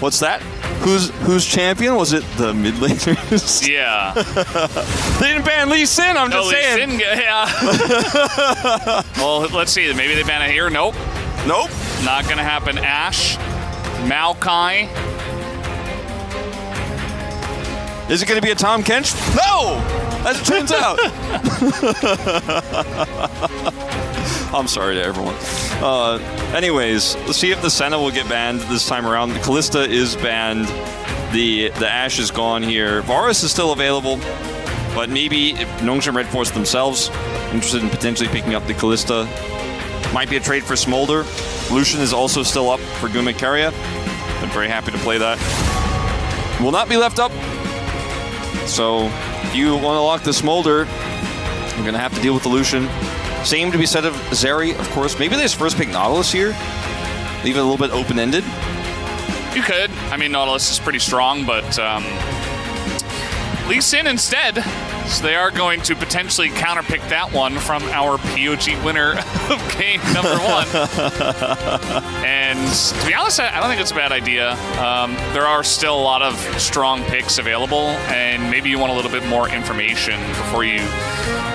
What's that? Who's champion? Was it the mid laners? Yeah. They didn't ban Lee Sin, I'm just saying. Lee Sin, yeah. Well, let's see. Maybe they ban it here. Nope. Nope. Not going to happen. Ashe. Maokai. Is it going to be a Tom Kench? No! As it turns out. I'm sorry to everyone. Anyways, let's see if the Senna will get banned this time around. The Kalista is banned. The Ashe is gone here. Varus is still available, but maybe if Nongshim Red Force themselves interested in potentially picking up the Kalista, might be a trade for Smolder. Lucian is also still up for Guma KERIA. I'm very happy to play that. Will not be left up. So if you want to lock the Smolder, you're going to have to deal with the Lucian. Same to be said of Zeri, of course. Maybe they just first pick Nautilus here. Leave it a little bit open-ended. You could. I mean, Nautilus is pretty strong, but Lee Sin instead. So they are going to potentially counterpick that one from our POG winner of game number 1. And to be honest, I don't think it's a bad idea. There are still a lot of strong picks available, and maybe you want a little bit more information before you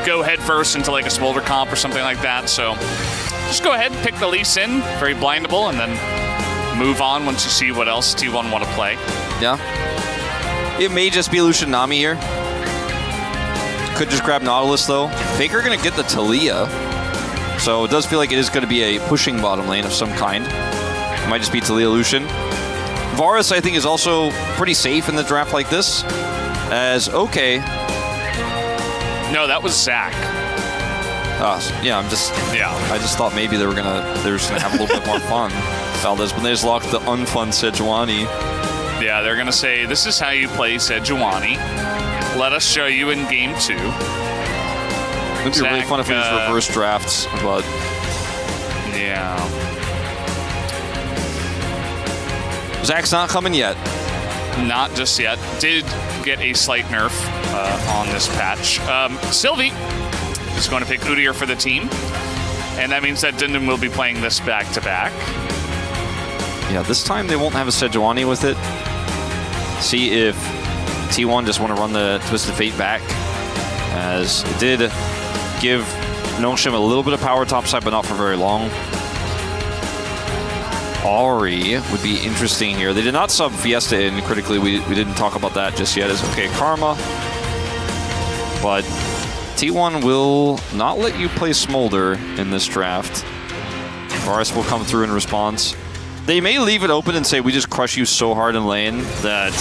go head first into like a Smolder comp or something like that. So just go ahead and pick the Lee Sin, very blindable, and then move on once you see what else T1 want to play. Yeah. It may just be Lucian Nami here. Could just grab Nautilus, though. Faker going to get the Talia. So it does feel like it is going to be a pushing bottom lane of some kind. It might just be Talia Lucian. Varus, I think, is also pretty safe in the draft like this. As, okay. No, that was Zach. Yeah, I just thought maybe they were just gonna have a little bit more fun. Valdez, but they just locked the unfun Sejuani. Yeah, they're gonna say, this is how you play Sejuani. Let us show you in game 2. It'd be really fun if we just reverse drafts, but yeah. Zach's not coming yet. Not just yet. Did get a slight nerf on this patch. Sylvie is going to pick Udyr for the team, and that means that Dundun will be playing this back-to-back. Yeah, this time they won't have a Sejuani with it. See if T1 just want to run the Twisted Fate back, as it did give Nongshim a little bit of power topside, but not for very long. Ahri would be interesting here. They did not sub Fiesta in critically. We didn't talk about that just yet. It's okay, Karma. But T1 will not let you play Smolder in this draft. Varus will come through in response. They may leave it open and say, we just crush you so hard in lane that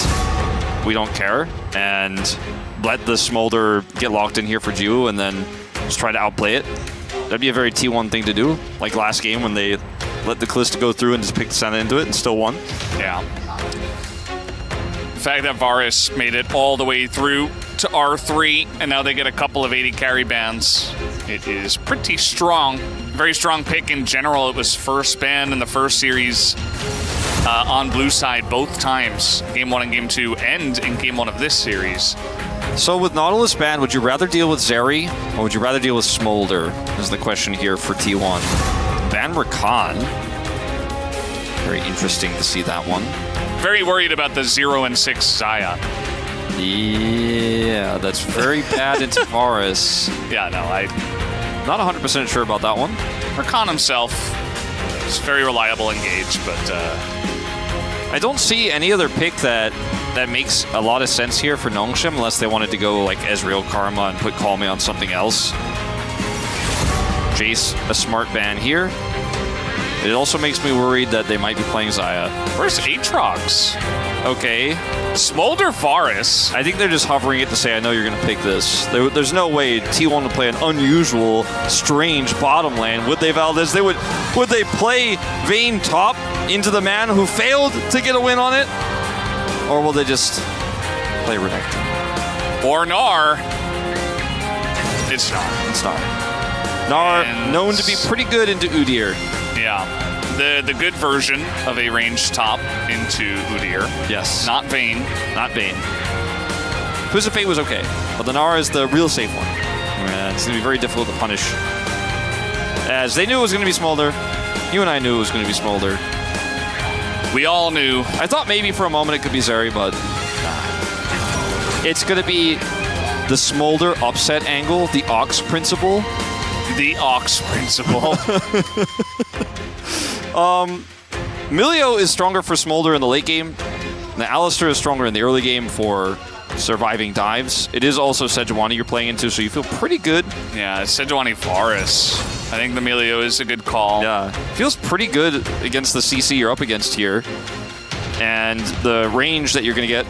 we don't care, and let the Smolder get locked in here for Jiwoo and then just try to outplay it. That'd be a very T1 thing to do, like last game when they let the Kalista go through and just picked Senna into it and still won. Yeah. The fact that Varus made it all the way through to R3, and now they get a couple of 80 carry bans. It is pretty strong. Very strong pick in general. It was first ban in the first series on blue side both times. Game 1 and Game 2, and in Game 1 of this series. So with Nautilus ban, would you rather deal with Zeri, or would you rather deal with Smolder, is the question here for T1. Ban Rakan. Very interesting to see that one. Very worried about the 0 and 6 Xayah. Yeah, that's very bad into Varus. Yeah, no, I'm not 100% sure about that one. Rakan himself is very reliable engage, but I don't see any other pick that makes a lot of sense here for Nongshim, unless they wanted to go like Ezreal Karma and put Call Me on something else. Jace, a smart ban here. It also makes me worried that they might be playing Xayah. Where's Aatrox? Okay. Smolder Varus. I think they're just hovering it to say, I know you're going to pick this. There's no way T1 would play an unusual, strange bottom lane. Would they, Valdez? Would they play Vayne top into the man who failed to get a win on it? Or will they just play Renekton? Or Gnar. It's Gnar. It's Gnar. Gnar, known to be pretty good into Udyr. Yeah. The good version of a ranged top into Udyr. Yes. Not Vayne. Not Vayne. Twisted Fate was okay, but the Gnar is the real safe one. And it's going to be very difficult to punish. As they knew it was going to be Smolder. You and I knew it was going to be Smolder. We all knew. I thought maybe for a moment it could be Zeri, but it's going to be the Smolder upset angle, the Ox principle. The Ox principle. Milio is stronger for Smolder in the late game. The Alistair is stronger in the early game for surviving dives. It is also Sejuani you're playing into, so you feel pretty good. Yeah, Sejuani Varus. I think the Milio is a good call. Yeah, feels pretty good against the CC you're up against here. And the range that you're going to get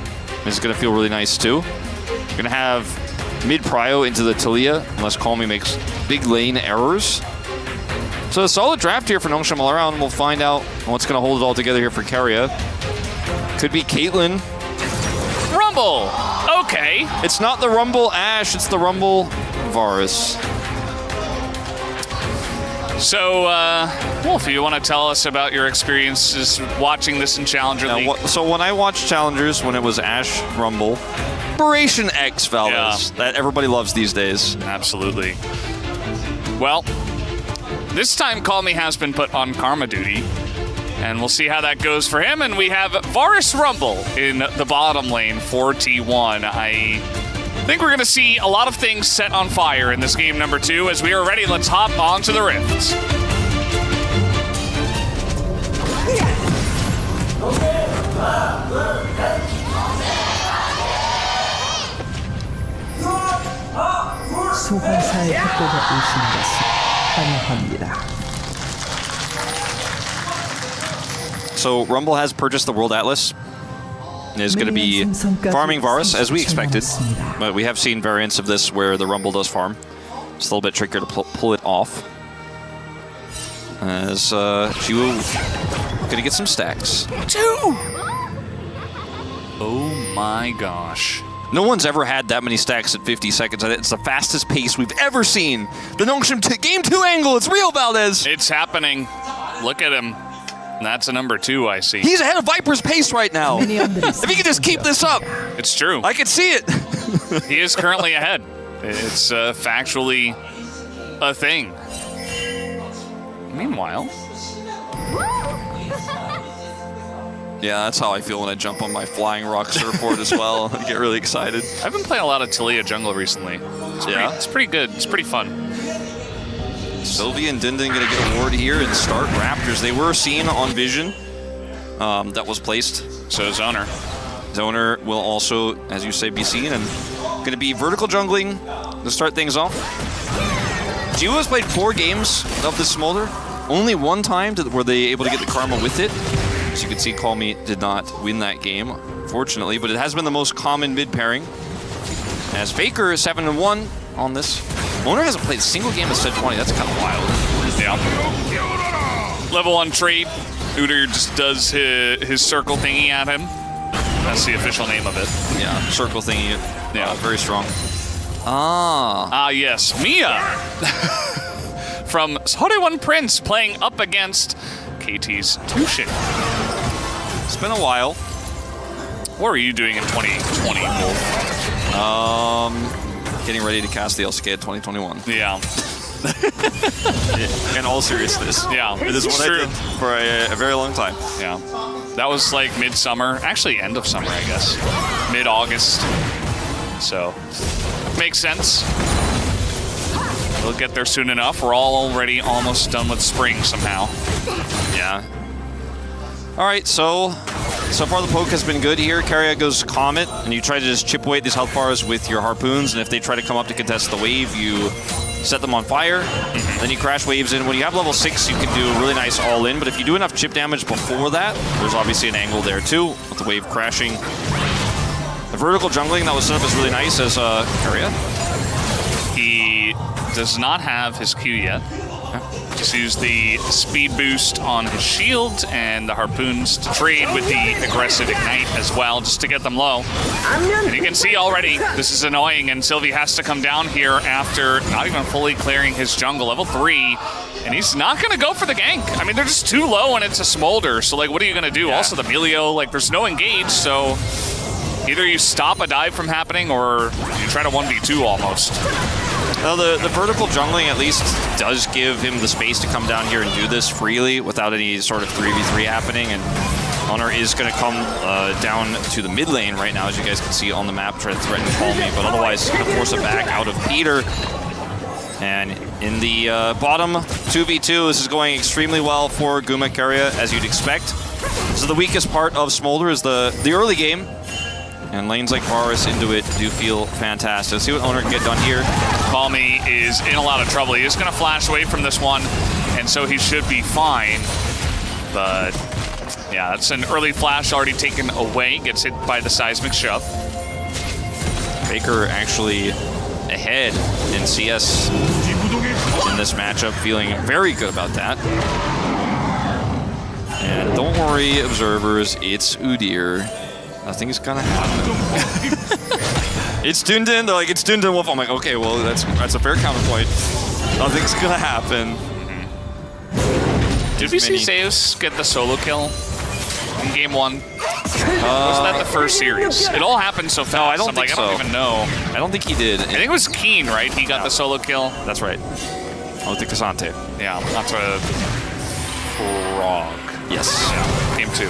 is going to feel really nice too. You're going to have mid-prio into the Talia, unless Call Me makes big lane errors. So a solid draft here for Nongshim all around. We'll find out what's going to hold it all together here for KERIA. Could be Caitlyn. Rumble! Okay. It's not the Rumble Ashe, it's the Rumble Varus. So, Wolf, you want to tell us about your experiences watching this in Challenger League? So when I watched Challengers, when it was Ashe Rumble, Operation X Valdez, that everybody loves these days. Absolutely. Well, this time Call Me has been put on Karma duty, and we'll see how that goes for him. And we have Varus Rumble in the bottom lane for T1. I think we're going to see a lot of things set on fire in this game number 2. As we are ready, let's hop onto the Rift. 소환사의 협곡에 오신 것을 환영합니다. So Rumble has purchased the World Atlas. Is going to be farming Varus, as we expected. But we have seen variants of this where the Rumble does farm. It's a little bit trickier to pull it off. As Jiwoo going to get some stacks. 2! Oh my gosh. No one's ever had that many stacks at 50 seconds. It's the fastest pace we've ever seen. The Nongshim Game 2 angle. It's real, Valdez. It's happening. Look at him. That's a number 2, I see. He's ahead of Viper's pace right now. If he could just keep this up. It's true. I can see it. He is currently ahead. It's factually a thing. Meanwhile... Yeah, that's how I feel when I jump on my flying rock surfboard as well. I get really excited. I've been playing a lot of Talia jungle recently. It's pretty good. It's pretty fun. Sylvia and Dindin going to get a ward here and start Raptors. They were seen on Vision. That was placed. So Zoner. Zoner will also, as you say, be seen and going to be vertical jungling to start things off. Jiwoo has played 4 games of the Smolder. Only one time were they able to get the Karma with it. As you can see, Call Me did not win that game, fortunately, but it has been the most common mid pairing. As Faker is 7-1 on this. Owner hasn't played a single game of Sejuani. That's kind of wild. Yeah. Level 1 trade. Udyr just does his circle thingy at him. That's the official name of it. Yeah, circle thingy. Yeah, very strong. Yes, Mia from Horewan Prince playing up against KT's Tushin. It's been a while. What were you doing in 2020, Wolf? Getting ready to cast the LCK 2021. Yeah. In all seriousness. Yeah. It is what I did for a very long time. Yeah. That was like midsummer. Actually, end of summer, I guess. Mid-August. So, makes sense. We'll get there soon enough. We're all already almost done with spring somehow. Yeah. All right, so far the poke has been good here. KERIA goes Comet, and you try to just chip away at these health bars with your harpoons, and if they try to come up to contest the wave, you set them on fire. Then you crash waves in. When you have level 6, you can do a really nice all-in, but if you do enough chip damage before that, there's obviously an angle there too, with the wave crashing. The vertical jungling that was set up is really nice as KERIA. He does not have his Q yet. Just use the speed boost on his shield and the harpoons to trade with the aggressive ignite as well, just to get them low. And you can see already, this is annoying, and Sylvie has to come down here after not even fully clearing his jungle, level 3, and he's not going to go for the gank. I mean, they're just too low and it's a Smolder, so like, what are you going to do? Yeah. Also the Milio, like, there's no engage, so either you stop a dive from happening or you try to 1v2 almost. Well, the vertical jungling at least does give him the space to come down here and do this freely without any sort of 3v3 happening, and Owner is going to come down to the mid lane right now, as you guys can see on the map, try to threaten Call Me, but otherwise going to force it back out of Peter. And in the bottom 2v2, this is going extremely well for Guma KERIA, as you'd expect. So the weakest part of Smolder is the early game, and lanes like Varus into it do feel fantastic. Let's see what Owner can get done here. Call Me is in a lot of trouble. He is going to flash away from this one, and so he should be fine. But yeah, that's an early flash already taken away. Gets hit by the seismic shove. Faker actually ahead in CS in this matchup, feeling very good about that. And don't worry, observers, it's Udyr. Nothing's gonna happen. It's Dundun. They're like, it's Dundun Wolf. I'm like, okay, well, that's a fair counterpoint. Nothing's gonna happen. Did we see Zeus get the solo kill in game 1? Wasn't that the first series? It all happened so fast. No, I don't think I so. don't even know. I don't think he did. I think it was Keen, right? He got the solo kill. That's right. Oh, the Cassante. Yeah, that's a frog. Yes. Yeah, game 2.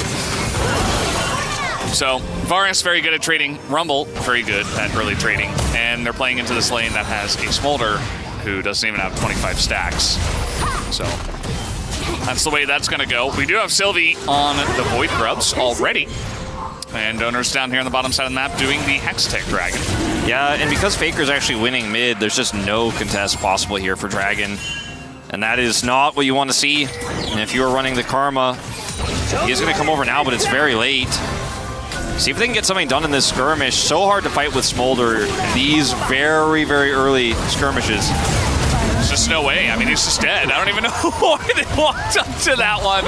So, Varus very good at trading. Rumble, very good at early trading. And they're playing into this lane that has a Smolder who doesn't even have 25 stacks. So, that's the way that's going to go. We do have Sylvie on the Void Grubs already. And Owner's down here on the bottom side of the map doing the Hextech Dragon. Yeah, and because Faker's actually winning mid, there's just no contest possible here for Dragon. And that is not what you want to see. And if you were running the Karma, he is going to come over now, but it's very late. See if they can get something done in this skirmish. So hard to fight with Smolder these very, very early skirmishes. There's just no way. I mean, he's just dead. I don't even know why they walked up to that one.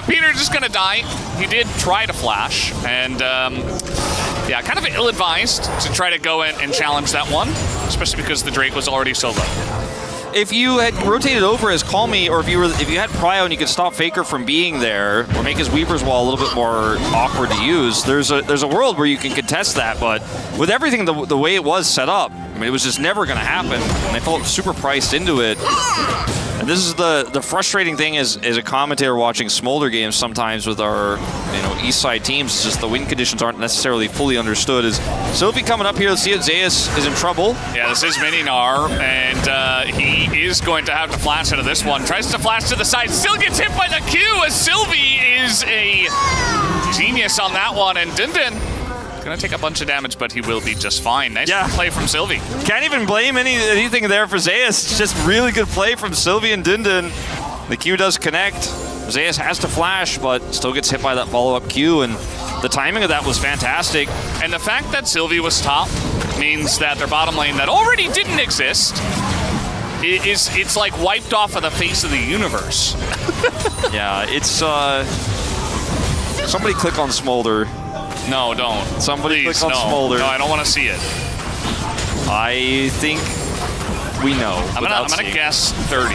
Peter's just going to die. He did try to flash, and yeah, kind of ill-advised to try to go in and challenge that one, especially because the Drake was already so low. If you had rotated over as Call Me, or if you had Prio and you could stop Faker from being there, or make his Weaver's Wall a little bit more awkward to use, there's a world where you can contest that. But with everything the way it was set up, I mean, it was just never going to happen, and they felt super priced into it. And this is the frustrating thing as a commentator watching Smolder games sometimes with our East Side teams. It's just the win conditions aren't necessarily fully understood. As Sylvie coming up here, let's see if Zeus is in trouble. Yeah, this is Mininar, and he is going to have to flash out of this one. Tries to flash to the side, still gets hit by the Q as Sylvie is a genius on that one, and Dindin gonna take a bunch of damage, but he will be just fine. Nice play from Sylvie. Can't even blame anything there for Zeus. It's just really good play from Sylvie and Dindin. The Q does connect. Zeus has to flash, but still gets hit by that follow-up Q, and the timing of that was fantastic. And the fact that Sylvie was top means that their bottom lane that already didn't exist it's like wiped off of the face of the universe. Yeah, it's somebody click on Smolder. No, don't. Somebody Please, click on Smolder. No, I don't want to see it. I think we know. I'm gonna guess 30.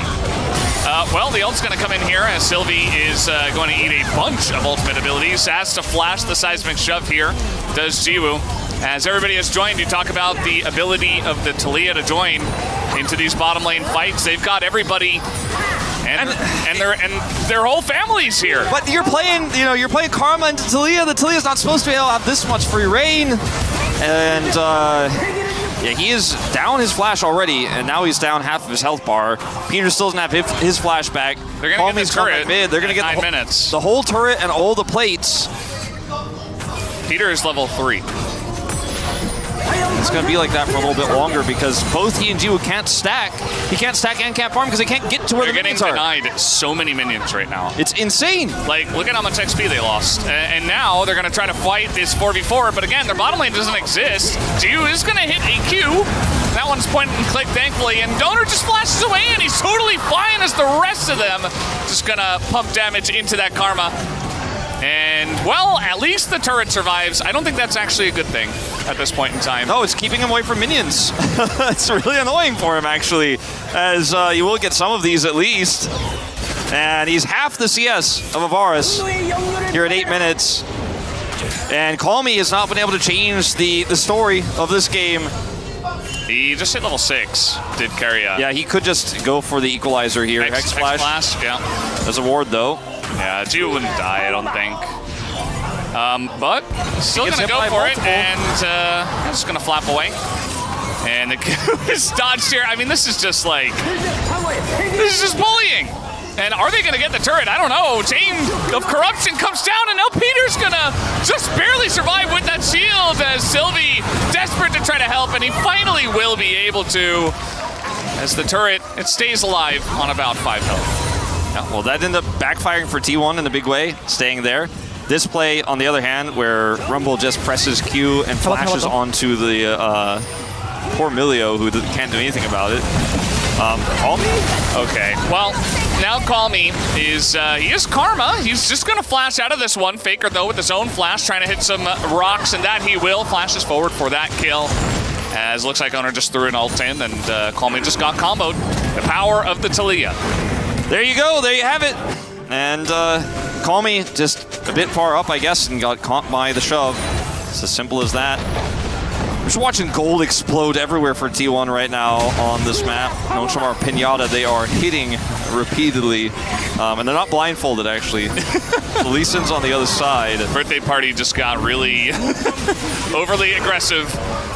Well, the ult's gonna come in here as Sylvie is going to eat a bunch of ultimate abilities. Has to flash the seismic shove here. Does Jiwoo. As everybody has joined, you talk about the ability of the Taliyah to join into these bottom lane fights. They've got everybody. And their whole family's here. But you're playing, you're playing Karma and Taliyah. The Taliyah's not supposed to be able to have this much free reign. And yeah, he is down his flash already, and now he's down half of his health bar. Peter still doesn't have his flash back. They're gonna get the turret. Mid. They're gonna get 9 minutes. The whole turret and all the plates. Peter is level 3. It's going to be like that for a little bit longer because both he and Jiwoo can't stack. He can't stack and can't farm because they can't get to where the minions are. They're getting denied so many minions right now. It's insane. Like, look at how much XP they lost. And now they're going to try to fight this 4v4, but again, their bottom lane doesn't exist. Jiwoo is going to hit a Q. That one's point and click, thankfully, and Donor just flashes away, and he's totally fine as the rest of them just going to pump damage into that Karma. And, well, at least the turret survives. I don't think that's actually a good thing at this point in time. No, it's keeping him away from minions. It's really annoying for him, actually, as you will get some of these at least. And he's half the CS of Varus here at 8 minutes. And Call Me has not been able to change the story of this game. He just hit level 6, did KERIA. Yeah, he could just go for the equalizer here. Hex Flash. Yeah. There's a ward, though. Yeah, Jiwoo wouldn't die, I don't think. But still Gets going to hit go by for it, multiple. and just going to flap away. And the Q is dodged here. I mean, this is just like, this is just bullying. And are they going to get the turret? I don't know. Chain of Corruption comes down, and now Peter's going to just barely survive with that shield as Sylvie desperate to try to help, and he finally will be able to, as the turret, it stays alive on about 5 health. Yeah, well, that ended up backfiring for T1 in a big way, staying there. This play, on the other hand, where Rumble just presses Q and flashes onto the poor Milio, who can't do anything about it. Call me? Okay, well, now Call Me is, he is Karma. He's just going to flash out of this one. Faker, though, with his own flash, trying to hit some rocks, and that he will. Flashes forward for that kill. As looks like Owner just threw an ult in, and Call Me just got comboed. The power of the Talia. There you go, there you have it. And Call Me just a bit far up, I guess, and got caught by the shove. It's as simple as that. We're just watching gold explode everywhere for T1 right now on this map. Known from our Pinata, they are hitting repeatedly. And they're not blindfolded, actually. Lee Sin's on the other side. Birthday Party just got really overly aggressive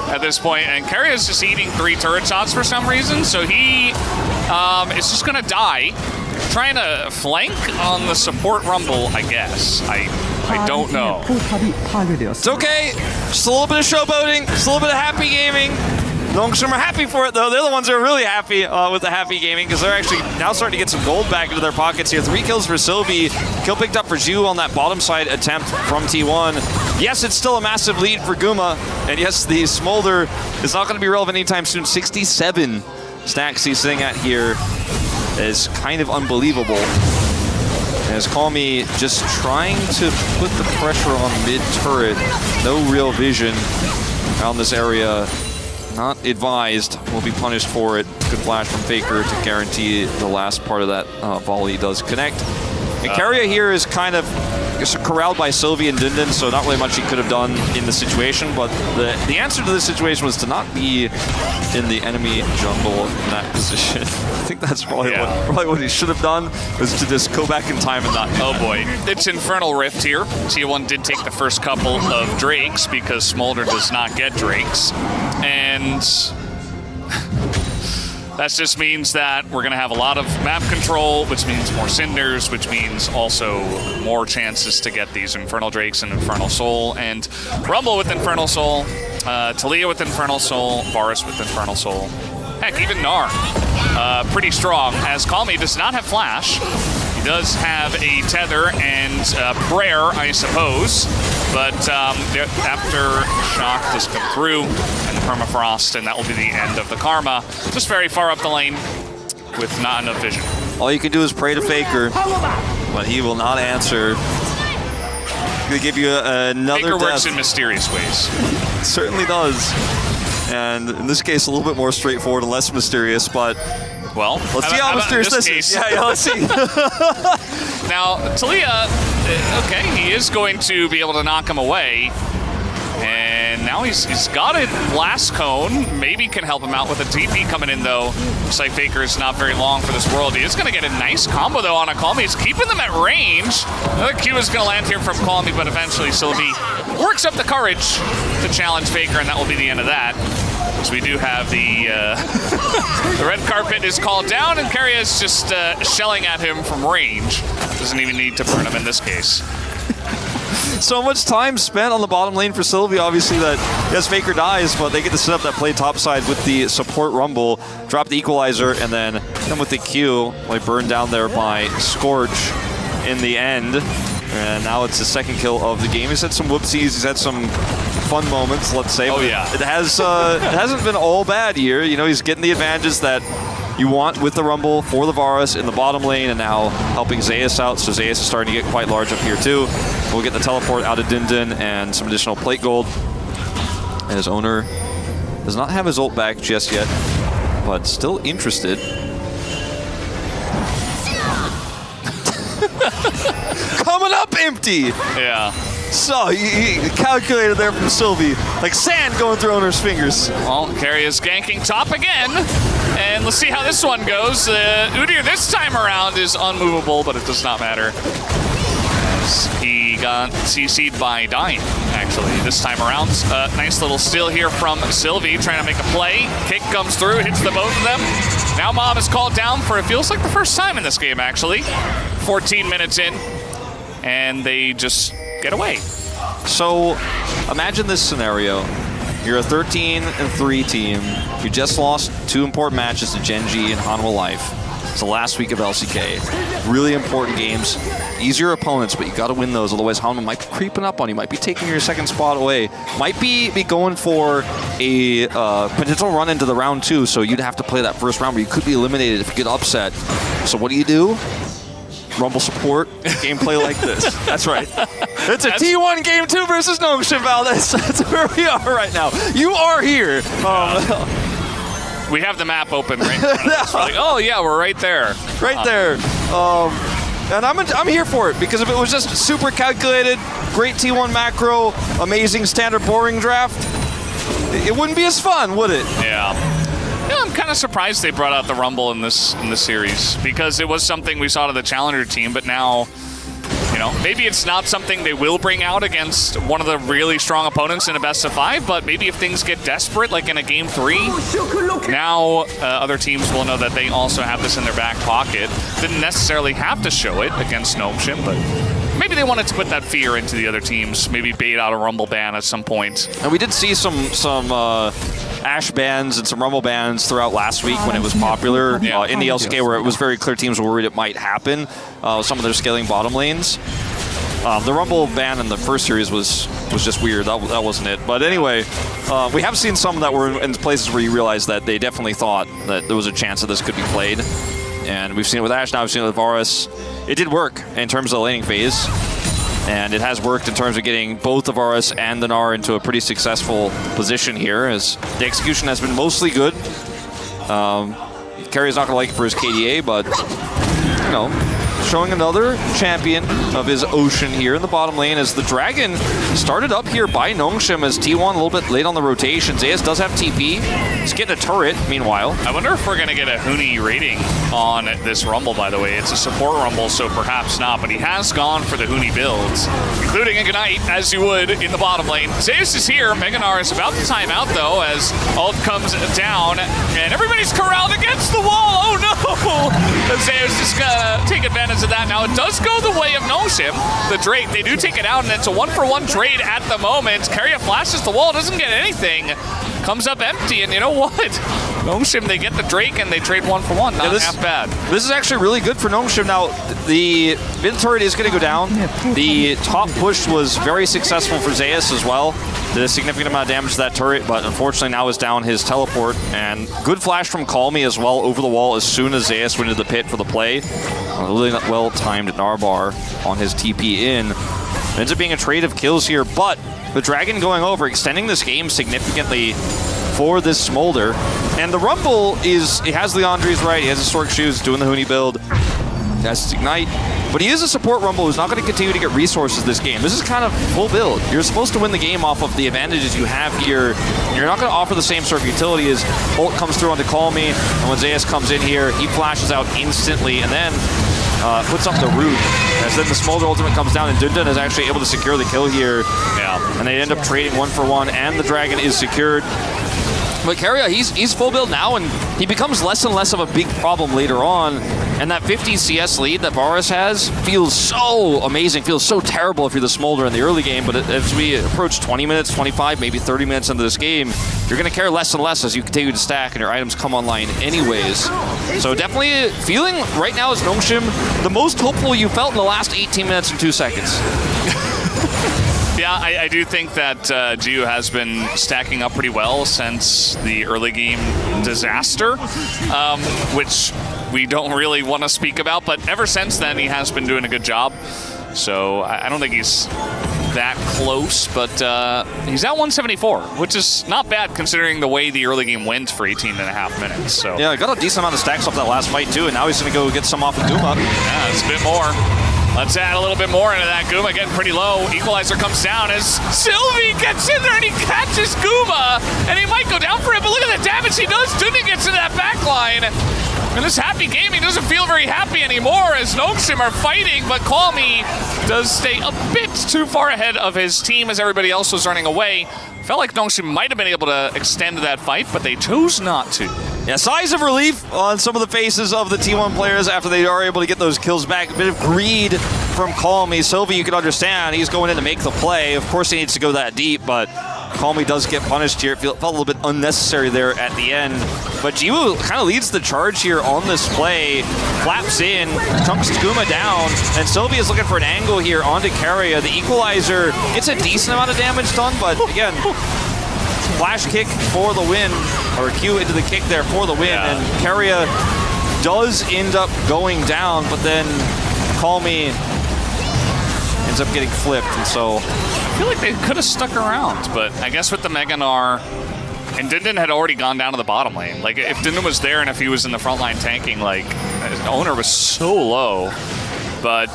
at this point, and KERIA is just eating 3 turret shots for some reason, so he is just going to die. Trying to flank on the support Rumble, I guess. I don't know. It's okay. Just a little bit of showboating, just a little bit of happy gaming. Longstream are happy for it, though. They're the ones that are really happy with the happy gaming, because they're actually now starting to get some gold back into their pockets here. 3 kills for Sylvie. Kill picked up for Zhu on that bottom side attempt from T1. Yes, it's still a massive lead for Guma. And yes, the Smolder is not going to be relevant anytime soon. 67 stacks he's sitting at here is kind of unbelievable. As Call Me just trying to put the pressure on mid-turret. No real vision around this area. Not advised. Will be punished for it. Good flash from Faker to guarantee the last part of that volley does connect. And KERIA here is kind of corralled by Sylvie and Dindin, so not really much he could have done in the situation, but the answer to this situation was to not be in the enemy jungle in that position. I think that's probably what he should have done, was to just go back in time and not do that. Boy. It's Infernal Rift here. T1 did take the first couple of Drakes because Smolder does not get Drakes. And that just means that we're going to have a lot of map control, which means more Cinders, which means also more chances to get these Infernal Drakes and Infernal Soul. And Rumble with Infernal Soul, Talia with Infernal Soul, Varus with Infernal Soul. Heck, even Gnar. Pretty strong, as Call Me does not have Flash. He does have a Tether and Prayer, I suppose. But after Shock does come through, and the Permafrost, and that will be the end of the Karma. Just very far up the lane with not enough vision. All you can do is pray to Faker, but he will not answer. He's going to give you another Faker death. works in mysterious ways. It certainly does. And in this case, a little bit more straightforward and less mysterious, but well, let's see how mysterious this is. Yeah, let's see. Now, Talia, okay, he is going to be able to knock him away. And now he's got a Blast Cone. Maybe can help him out with a TP coming in, though. Looks like Faker is not very long for this world. He is going to get a nice combo, though, on a Call Me. He's keeping them at range. Another Q is going to land here from Call Me, but eventually Sylvie works up the courage to challenge Faker, and that will be the end of that. So we do have the the red carpet is called down, and KERIA is just shelling at him from range. Doesn't even need to burn him in this case. So much time spent on the bottom lane for Sylvie, obviously, that yes, Faker dies, but they get to set up that play topside with the support Rumble, drop the equalizer, and then come with the Q, like burned down there by Scorch in the end. And now it's the second kill of the game. He's had some whoopsies, he's had some fun moments, let's say. Oh, yeah. It hasn't been all bad here. You know, he's getting the advantages that you want with the Rumble for the Varus in the bottom lane, and now helping Zeus out. So Zeus is starting to get quite large up here too. We'll get the teleport out of Dindin and some additional plate gold. And his owner does not have his ult back just yet, but still interested. Coming up empty! Yeah. So, he calculated there from Sylvie. Like sand going through owner's fingers. Well, KERIA is ganking top again. And let's see how this one goes. Udyr this time around is unmovable, but it does not matter. As he got CC'd by dying, actually, this time around. Nice little steal here from Sylvie, trying to make a play. Kick comes through, hits the both of them. Now Mom is called down for, it feels like the first time in this game, actually. 14 minutes in, and they just get away. So imagine this scenario. You're a 13-3 team. You just lost 2 important matches to Genji and Hanwha Life. It's the last week of LCK. Really important games. Easier opponents, but you got to win those. Otherwise, Hanwha might be creeping up on you. Might be taking your second spot away. Might be going for a potential run into the round 2. So you'd have to play that first round where you could be eliminated if you get upset. So what do? Rumble support, gameplay like this. That's right. It's a T1 game 2 versus Nongshim, Valdez. That's where we are right now. You are here. We have the map open right in front of us. We're like, oh yeah, we're right there. Right there. And I'm here for it, because if it was just super calculated, great T1 macro, amazing standard boring draft, it wouldn't be as fun, would it? Yeah. I'm kind of surprised they brought out the Rumble in this series, because it was something we saw to the Challenger team, but now, you know, maybe it's not something they will bring out against one of the really strong opponents in a best of 5, but maybe if things get desperate, like in a game 3, now other teams will know that they also have this in their back pocket. Didn't necessarily have to show it against Nongshim, but maybe they wanted to put that fear into the other teams, maybe bait out a Rumble ban at some point. And we did see some Ashe bans and some Rumble bans throughout last week when it was popular in the LCK, where it was very clear teams were worried it might happen. Some of their scaling bottom lanes. The Rumble ban in the first series was just weird. That wasn't it. But anyway, we have seen some that were in places where you realize that they definitely thought that there was a chance that this could be played. And we've seen it with Ashe, now we've seen it with Varus. It did work in terms of the laning phase. And it has worked in terms of getting both the Varus and the Gnar into a pretty successful position here, as the execution has been mostly good. KERIA's not going to like it for his KDA, but, you know, showing another champion of his ocean here in the bottom lane, as the Dragon started up here by Nongshim as T1 a little bit late on the rotation. Zayas does have TP. He's getting a turret, meanwhile. I wonder if we're going to get a Huni rating on this Rumble, by the way. It's a support Rumble, so perhaps not, but he has gone for the Huni builds, including Ignite, as you would in the bottom lane. Zayas is here. Mega Gnar is about to time out, though, as ult comes down, and everybody's corralled against the wall. Oh, no! Zayas is going to take advantage of that. Now, it does go the way of Nongshim. The Drake, they do take it out, and it's a 1-for-1 trade at the moment. KERIA flashes the wall, doesn't get anything. Comes up empty, and you know what? Nongshim, they get the Drake, and they trade 1-for-1. Not half bad. This is actually really good for Nongshim. Now, the mid turret is going to go down. The top push was very successful for Zayas as well. Did a significant amount of damage to that turret, but unfortunately now is down his teleport. And good flash from Calmy as well over the wall as soon as Zayas went into the pit for the play. Really well-timed Narbar on his TP in. It ends up being a trade of kills here, but the Dragon going over, extending this game significantly for this Smolder. And the Rumble is, it has Leandri's right, he has his Stork Shoes, doing the Huni build. He has his Ignite. But he is a support Rumble who's not going to continue to get resources this game. This is kind of full build. You're supposed to win the game off of the advantages you have here. You're not going to offer the same sort of utility as ult comes through onto Calmy, and when Zayas comes in here, he flashes out instantly, and then puts up the root. As then the Smolder ultimate comes down, and Dundun is actually able to secure the kill here. Yeah. And they end up trading 1-for-1, and the Dragon is secured. But KERIA, he's full build now, and he becomes less and less of a big problem later on. And that 50 CS lead that Varus has feels so amazing, feels so terrible if you're the Smolder in the early game, but as we approach 20 minutes, 25, maybe 30 minutes into this game, you're going to care less and less as you continue to stack and your items come online anyways. So definitely feeling right now as Nongshim the most hopeful you felt in the last 18 minutes and 2 seconds. Yeah, I do think that Jiu has been stacking up pretty well since the early game disaster, which we don't really want to speak about, but ever since then he has been doing a good job. So I don't think he's that close, but he's at 174, which is not bad considering the way the early game went for 18.5 minutes. So yeah, got a decent amount of stacks off that last fight too, and now he's going to go get some off of Guma. Yeah, it's a bit more. Let's add a little bit more into that. Guma getting pretty low. Equalizer comes down as Sylvie gets in there and he catches Guma. And he might go down for it, but look at the damage he does. Dundun gets into that back line. in this happy game, he doesn't feel very happy anymore as Nongshim are fighting, but Call Me does stay a bit too far ahead of his team as everybody else was running away. Felt like Nongshim might have been able to extend that fight, but they chose not to. Yeah, sighs of relief on some of the faces of the T1 players after they are able to get those kills back. A bit of greed from Call Me. Sylvie, you can understand, he's going in to make the play. Of course he needs to go that deep, but Call Me does get punished here. It felt a little bit unnecessary there at the end. But Jiwoo kind of leads the charge here on this play. Flaps in, chunks Taguma down, and Sylvie is looking for an angle here onto KERIA. The equalizer gets a decent amount of damage done, but again, flash kick for the win, or Q into the kick there for the win, and KERIA does end up going down, but then Call Me ends up getting flipped, and so I feel like they could have stuck around, but I guess with the Mega Gnar, and Dindin had already gone down to the bottom lane. Like, if Dindin was there and if he was in the front line tanking, like, Owner was so low, but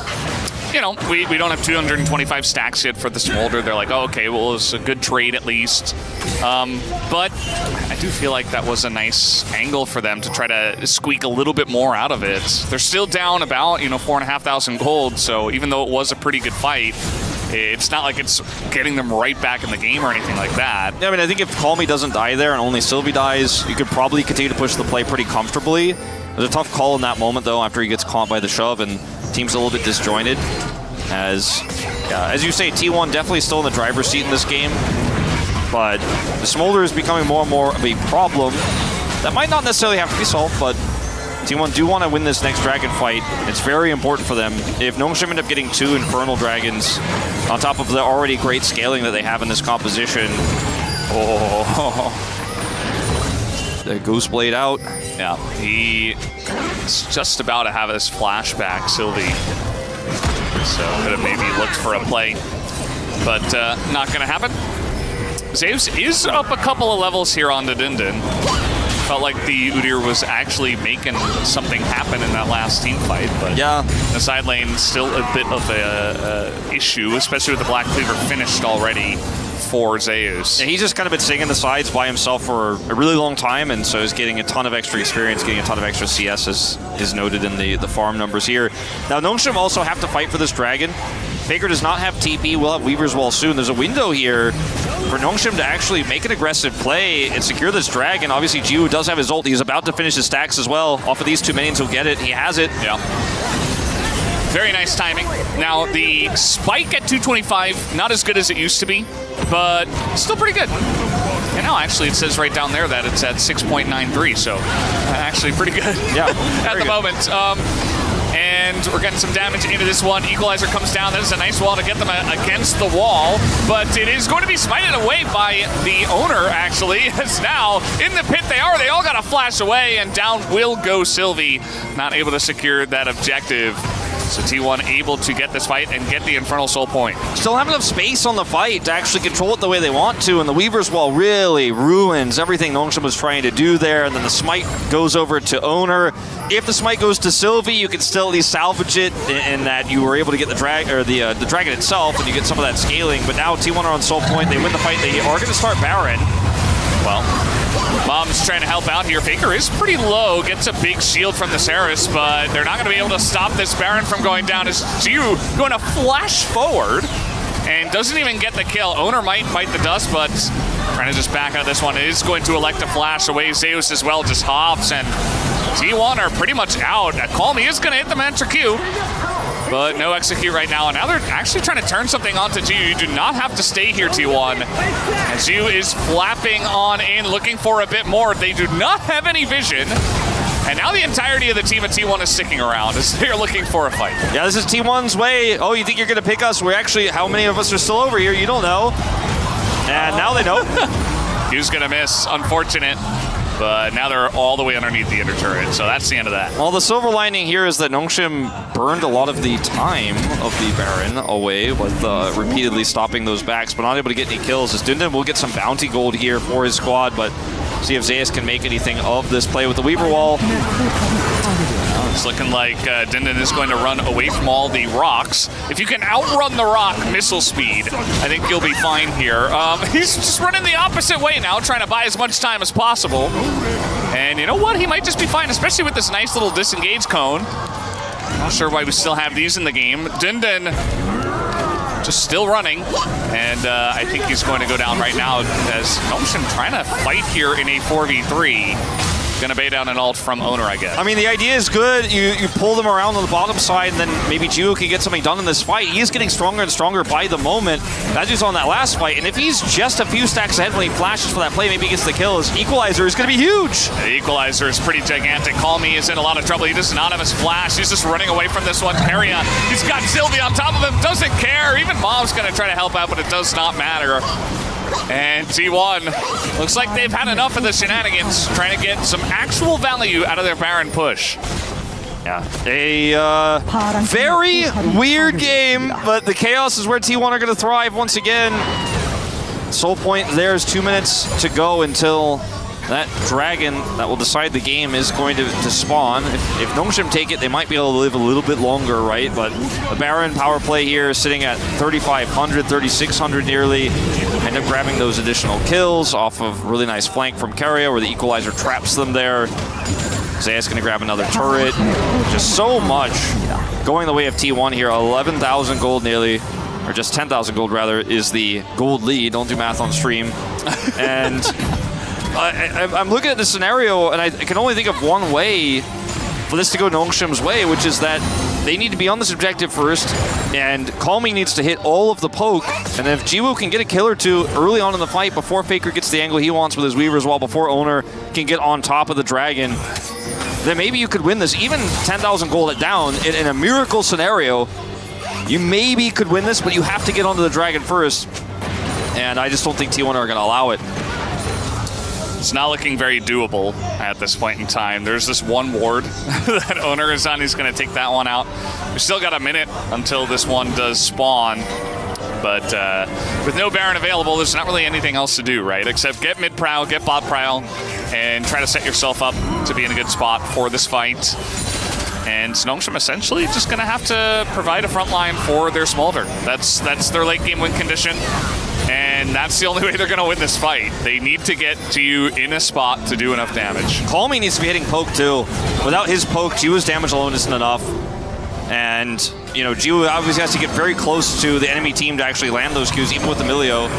you know, we don't have 225 stacks yet for the Smolder. They're like, oh, okay, well, it's a good trade at least. But I do feel like that was a nice angle for them to try to squeak a little bit more out of it. They're still down about, 4,500 gold, so even though it was a pretty good fight, it's not like it's getting them right back in the game or anything like that. Yeah, I mean, I think if Call Me doesn't die there and only Sylvie dies, you could probably continue to push the play pretty comfortably. There's a tough call in that moment, though, after he gets caught by the shove, and team's a little bit disjointed. As you say, T1 definitely still in the driver's seat in this game, but the Smolder is becoming more and more of a problem that might not necessarily have to be solved, but T1 do want to win this next dragon fight. It's very important for them. If Nongshim end up getting 2 Infernal Dragons on top of the already great scaling that they have in this composition, the Goose Blade out. Yeah, he is just about to have his flashback, Sylvie. So could have maybe looked for a play, but not going to happen. Zeus is up a couple of levels here on the Dindin. Felt like the Udyr was actually making something happen in that last team fight, but yeah, the side lane still a bit of a issue, especially with the Black Cleaver finished already for Zeus. Yeah, he's just kind of been singing the sides by himself for a really long time, and so he's getting a ton of extra experience, getting a ton of extra CS, as is noted in the farm numbers here. Now, Nongshim also have to fight for this dragon. Faker does not have TP. We'll have Weaver's Wall soon. There's a window here for Nongshim to actually make an aggressive play and secure this dragon. Obviously, Jiwoo does have his ult. He's about to finish his stacks as well. Off of these 2 minions, he'll get it. He has it. Yeah. Very nice timing. Now, the spike at 225, not as good as it used to be, but still pretty good. And now, actually, it says right down there that it's at 6.93, so actually pretty good at the moment. And we're getting some damage into this one. Equalizer comes down. That is a nice wall to get them against the wall, but it is going to be smited away by the Owner, actually, as now in the pit they are. They all got to flash away, and down will go Sylvie, not able to secure that objective. So T1 able to get this fight and get the Infernal Soul point. Still have enough space on the fight to actually control it the way they want to, and the Weaver's Wall really ruins everything Nongshim was trying to do there, and then the smite goes over to Owner. If the smite goes to Sylvie, you can still at least salvage it in that you were able to get the dragon itself, and you get some of that scaling, but now T1 are on Soul point. They win the fight. They are going to start Baron. Well, Mom's trying to help out here. Faker is pretty low, gets a big shield from the Saris, but they're not going to be able to stop this Baron from going down as Jiwoo going to flash forward and doesn't even get the kill. Owner might bite the dust, but trying to just back out of this one. It is going to elect to flash away. Zeus as well just hops, and T1 are pretty much out. Call Me is going to hit the Mantra Q, but no execute right now. And now they're actually trying to turn something onto Jiwoo. You do not have to stay here, T1. And Jiwoo is flapping on in, looking for a bit more. They do not have any vision. And now the entirety of the team at T1 is sticking around as they're looking for a fight. Yeah, this is T1's way. Oh, you think you're going to pick us? We're actually, how many of us are still over here? You don't know. And now they know. Who's going to miss? Unfortunate. But now they're all the way underneath the inner turret, so that's the end of that. Well, the silver lining here is that Nongshim burned a lot of the time of the Baron away with repeatedly stopping those backs, but not able to get any kills. As Dindin will get some bounty gold here for his squad, but see if Zeus can make anything of this play with the Weaver Wall. It's looking like Dindin is going to run away from all the rocks. If you can outrun the rock missile speed, I think you'll be fine here. He's just running the opposite way now, trying to buy as much time as possible. And you know what? He might just be fine, especially with this nice little disengage cone. Not sure why we still have these in the game. Dindin just still running, and I think he's going to go down right now as Notion trying to fight here in a 4v3. Gonna bait down an ult from Owner, I guess. I mean, the idea is good. You pull them around on the bottom side, and then maybe Jiwoo can get something done in this fight. He's getting stronger and stronger by the moment. That's just on that last fight, and if he's just a few stacks ahead when he flashes for that play, maybe he gets the kill. His equalizer is gonna be huge. The equalizer is pretty gigantic. Call Me is in a lot of trouble. He does not have his flash. He's just running away from this one. KERIA, he's got Sylvie on top of him, doesn't care. Even Mom's gonna try to help out, but it does not matter. And T1 looks like they've had enough of the shenanigans, trying to get some actual value out of their Baron push. Yeah, a very weird game, but the chaos is where T1 are going to thrive once again. Soul point, there's 2 minutes to go until that dragon that will decide the game is going to spawn. If Nongshim take it, they might be able to live a little bit longer, right? But the Baron power play here is sitting at 3,500, 3,600 nearly. End up grabbing those additional kills off of really nice flank from KERIA where the equalizer traps them there. Zaya's gonna grab another turret. Just so much going the way of T1 here. 11,000 gold nearly, or just 10,000 gold rather, is the gold lead. Don't do math on stream. And I'm looking at this scenario, and I can only think of one way for this to go Nongshim's way, which is that they need to be on this objective first, and Call Me needs to hit all of the poke, and if Jiwoo can get a kill or two early on in the fight before Faker gets the angle he wants with his Weaver as well, before Owner can get on top of the dragon, then maybe you could win this. Even 10,000 gold down, in a miracle scenario, you maybe could win this, but you have to get onto the dragon first, and I just don't think T1 are going to allow it. It's not looking very doable at this point in time. There's this one ward that Owner is on. He's going to take that one out. We still got a minute until this one does spawn. But with no Baron available, there's not really anything else to do, right? Except get mid prowl, get bot prowl, and try to set yourself up to be in a good spot for this fight. And Nongshim essentially just going to have to provide a front line for their Smolder. That's their late game win condition. And that's the only way they're going to win this fight. They need to get to you in a spot to do enough damage. Call Me needs to be hitting poke too. Without his poke, Jiwoo's damage alone isn't enough. And, you know, Jiwoo obviously has to get very close to the enemy team to actually land those Qs, even with the Milio.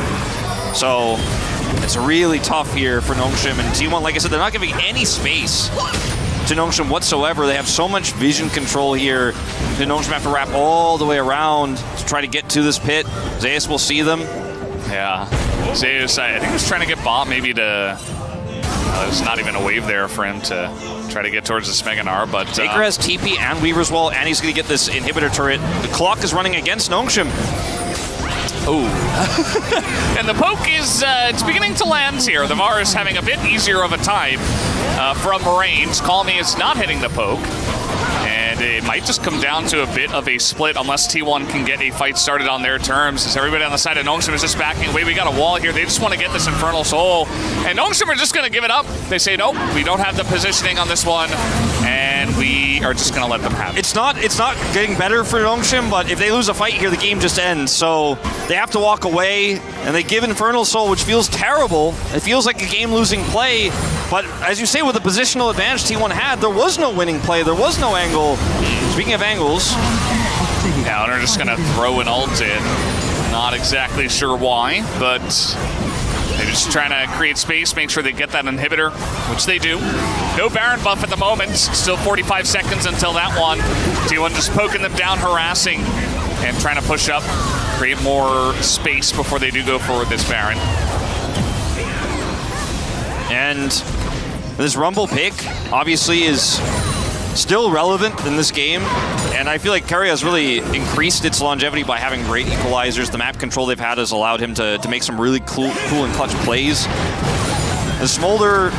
So it's really tough here for Nongshim. And T1, like I said, they're not giving any space to Nongshim whatsoever. They have so much vision control here. The Nongshim have to wrap all the way around to try to get to this pit. Zayas will see them. Yeah. Zeus, I think he was trying to get bot maybe to... there's not even a wave there for him to try to get towards the Smeganar, but... Faker has TP and Weaver's Wall, and he's going to get this inhibitor turret. The clock is running against Nongshim. Oh. And the poke is it's beginning to land here. The VAR is having a bit easier of a time from range. Call Me is not hitting the poke. And it might just come down to a bit of a split unless T1 can get a fight started on their terms. As everybody on the side of Nongshim is just backing away. We got a wall here. They just want to get this Infernal Soul. And Nongshim are just going to give it up. They say, nope, we don't have the positioning on this one. And we are just going to let them have it. It's not getting better for Nongshim, but if they lose a fight here, the game just ends. So they have to walk away, and they give Infernal Soul, which feels terrible. It feels like a game-losing play. But as you say, with the positional advantage T1 had, there was no winning play. There was no angle. Speaking of angles. Now they're just going to throw an ult in. Not exactly sure why, but they're just trying to create space, make sure they get that inhibitor, which they do. No Baron buff at the moment. Still 45 seconds until that one. T1 just poking them down, harassing, and trying to push up, create more space before they do go forward this Baron. And this Rumble pick obviously is still relevant in this game, and I feel like KERIA has really increased its longevity by having great equalizers. The map control they've had has allowed him to make some really cool and clutch plays. The Smolder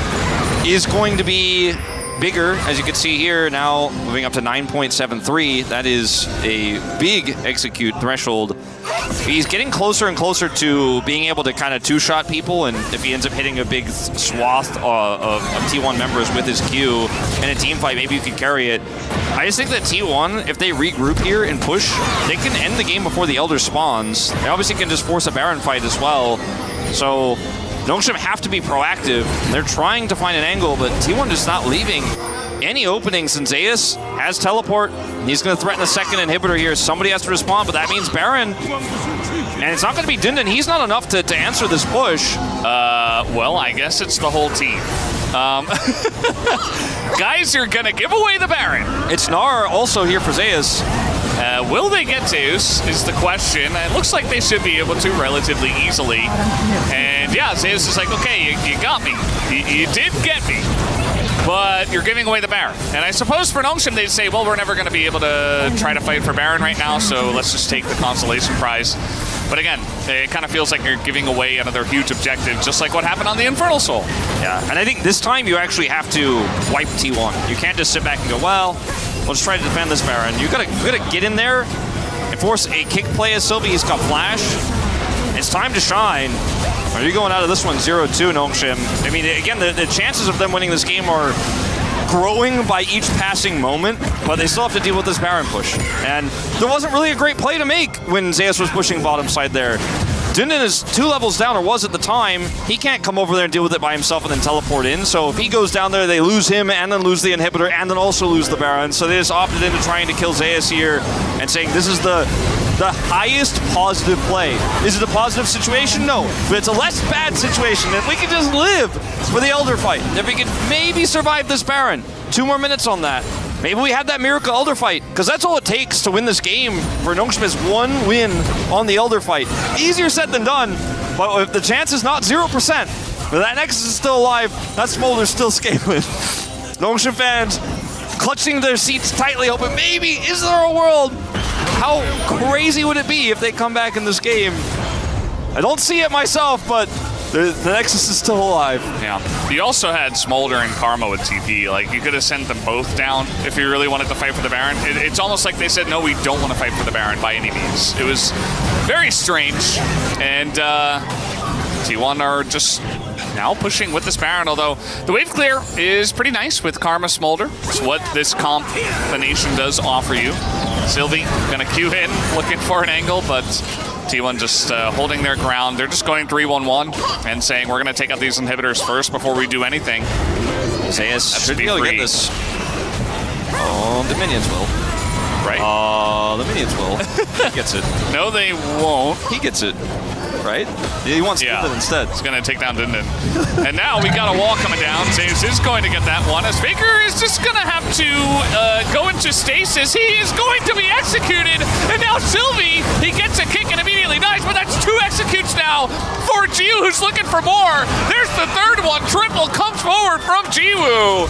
is going to be bigger, as you can see here, now moving up to 9.73. That is a big execute threshold. He's getting closer and closer to being able to kind of two-shot people, and if he ends up hitting a big swath of T1 members with his Q in a team fight, maybe you can carry it. I just think that T1, if they regroup here and push, they can end the game before the Elder spawns. They obviously can just force a Baron fight as well. So Nongshim have to be proactive. They're trying to find an angle, but T1 just not leaving any openings, and Zeus has teleport. He's going to threaten a second inhibitor here. Somebody has to respond, but that means Baron. And it's not going to be Dindin. He's not enough to answer this push. Well, I guess it's the whole team. Guys are going to give away the Baron. It's Gnar also here for Zeus. Will they get Zeus is the question. It looks like they should be able to relatively easily. And yeah, Zeus is like, okay, you got me. You did get me. But you're giving away the Baron. And I suppose for Nongshim, they'd say, well, we're never going to be able to try to fight for Baron right now, so let's just take the consolation prize. But again, it kind of feels like you're giving away another huge objective, just like what happened on the Infernal Soul. Yeah, and I think this time you actually have to wipe T1. You can't just sit back and go, well, let's try to defend this Baron. You gotta get in there and force a kick play as Sylvie. He's got flash. It's time to shine. Are you going out of this one 0-2, Nongshim? I mean, again, the chances of them winning this game are growing by each passing moment, but they still have to deal with this Baron push. And there wasn't really a great play to make when Zeus was pushing bottom side there. Dindin is 2 levels down, or was at the time. He can't come over there and deal with it by himself and then teleport in. So if he goes down there, they lose him and then lose the inhibitor and then also lose the Baron. So they just opted into trying to kill Zeus here and saying this is the highest positive play. Is it a positive situation? No. But it's a less bad situation. If we could just live for the Elder fight, if we could maybe survive this Baron. 2 more minutes on that. Maybe we have that miracle Elder fight, because that's all it takes to win this game for Nongshim is 1 win on the Elder fight. Easier said than done, but if the chance is not 0%, but that Nexus is still alive, that Smolder's still scaling. Nongshim fans clutching their seats tightly, hoping maybe, is there a world? How crazy would it be if they come back in this game? I don't see it myself, but the Nexus is still alive. Yeah. You also had Smolder and Karma with TP. Like, you could have sent them both down if you really wanted to fight for the Baron. It's almost like they said, no, we don't want to fight for the Baron by any means. It was very strange. And T1 are just now pushing with this Baron, although the wave clear is pretty nice with Karma Smolder. It's what this combination does offer you. Sylvie gonna queue in, looking for an angle, but T1 just holding their ground. They're just going 3-1-1 and saying we're going to take out these inhibitors first before we do anything. Zeus should be able to get this. Oh, the minions will. Right? The minions will. He gets it. No, they won't. He gets it. Right? He wants Dindin instead. He's going to take down Dindin. And now we got a wall coming down. Zeus is going to get that one. As Faker is just going to have to go into stasis. He is going to be executed. And now Sylvie, he gets a kick and immediately dies. But that's 2 executes now for Jiwoo, who's looking for more. There's the 3rd one. Triple comes forward from Jiwoo.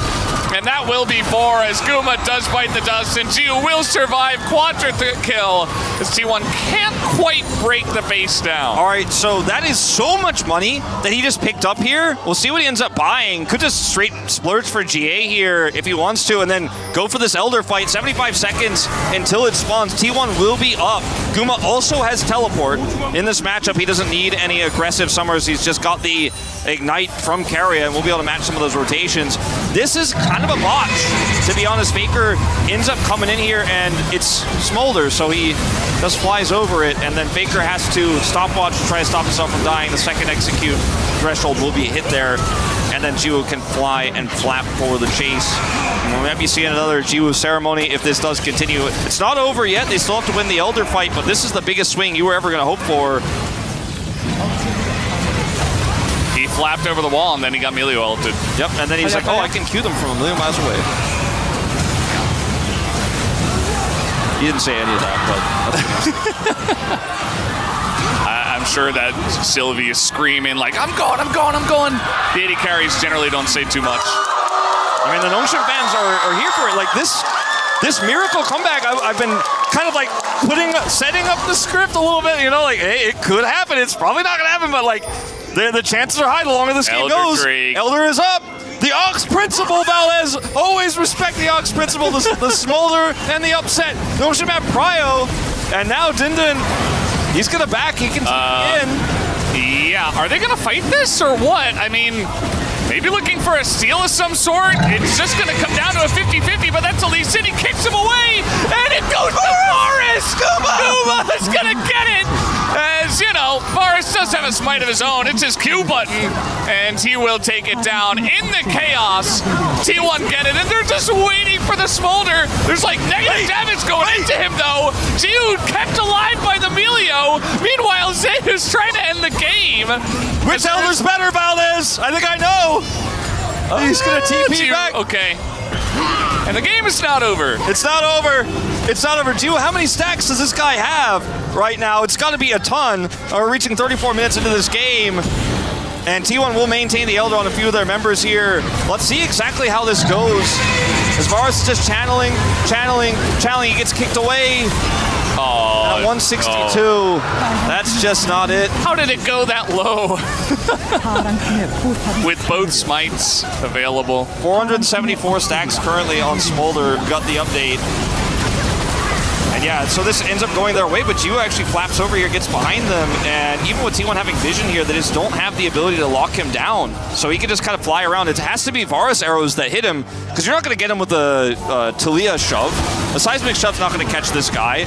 And that will be 4 as Guma does bite the dust, and Jiwoo will survive quadra kill as T1 can't quite break the base down. All right, so that is so much money that he just picked up here. We'll see what he ends up buying. Could just straight splurge for GA here if he wants to, and then go for this Elder fight. 75 seconds until it spawns. T1 will be up. Guma also has teleport in this matchup. He doesn't need any aggressive summers. He's just got the Ignite from KERIA, and we'll be able to match some of those rotations. This is kind of a botch, to be honest. Faker ends up coming in here, and it's Smolder, so he just flies over it, and then Faker has to stopwatch to try to stop himself from dying. The second execute threshold will be hit there, and then Jiwoo can fly and flap for the chase. And we might be seeing another Jiwoo ceremony if this does continue. It's not over yet. They still have to win the Elder fight, but this is the biggest swing you were ever going to hope for. He flapped over the wall, and then he got melee ulted. Yep, and then he's like, oh, I can cue them from a million miles away. He didn't say any of that, but I'm sure that Sylvie is screaming like, I'm going, I'm going, I'm going. The AD carries generally don't say too much. I mean, the Nongshim fans are here for it. Like, this miracle comeback, I've been kind of like setting up the script a little bit, you know, like, hey, it could happen. It's probably not going to happen, but like, the chances are high the longer this game goes. Elder is up. The Ox Principle, Valdez. Always respect the Ox Principle. The Smolder and the upset. Nongshim have Prio. And now Dindin, he's going to back. He can in. Yeah. Are they going to fight this or what? I mean, maybe looking for a steal of some sort. It's just going to come down to a 50-50, but that's Elise City kicks him away. And it goes to Forest. Guma is going to get it. As because, you know, Varus does have a smite of his own. It's his Q button, and he will take it down in the chaos. T1 get it, and they're just waiting for the smolder. There's like negative damage going into him, though. Jiu kept alive by the Melio. Meanwhile, Zayu's trying to end the game. Which Elder's better, Valdez? I think I know. He's going to TP back. Okay. And the game is not over. It's not over. It's not over. Jiu, how many stacks does this guy have right now? It's got to be a ton. We're reaching 34 minutes into this game. And T1 will maintain the Elder on a few of their members here. Let's see exactly how this goes. As Varus is just channeling. He gets kicked away. Oh, at 162. That's just not it. How did it go that low? With both smites available. 474 stacks currently on Smolder. Got the update. And yeah, so this ends up going their way, but Jiu actually flaps over here, gets behind them, and even with T1 having vision here, they just don't have the ability to lock him down. So he can just kind of fly around. It has to be Varus arrows that hit him, because you're not going to get him with a Talia shove. A seismic shove's not going to catch this guy.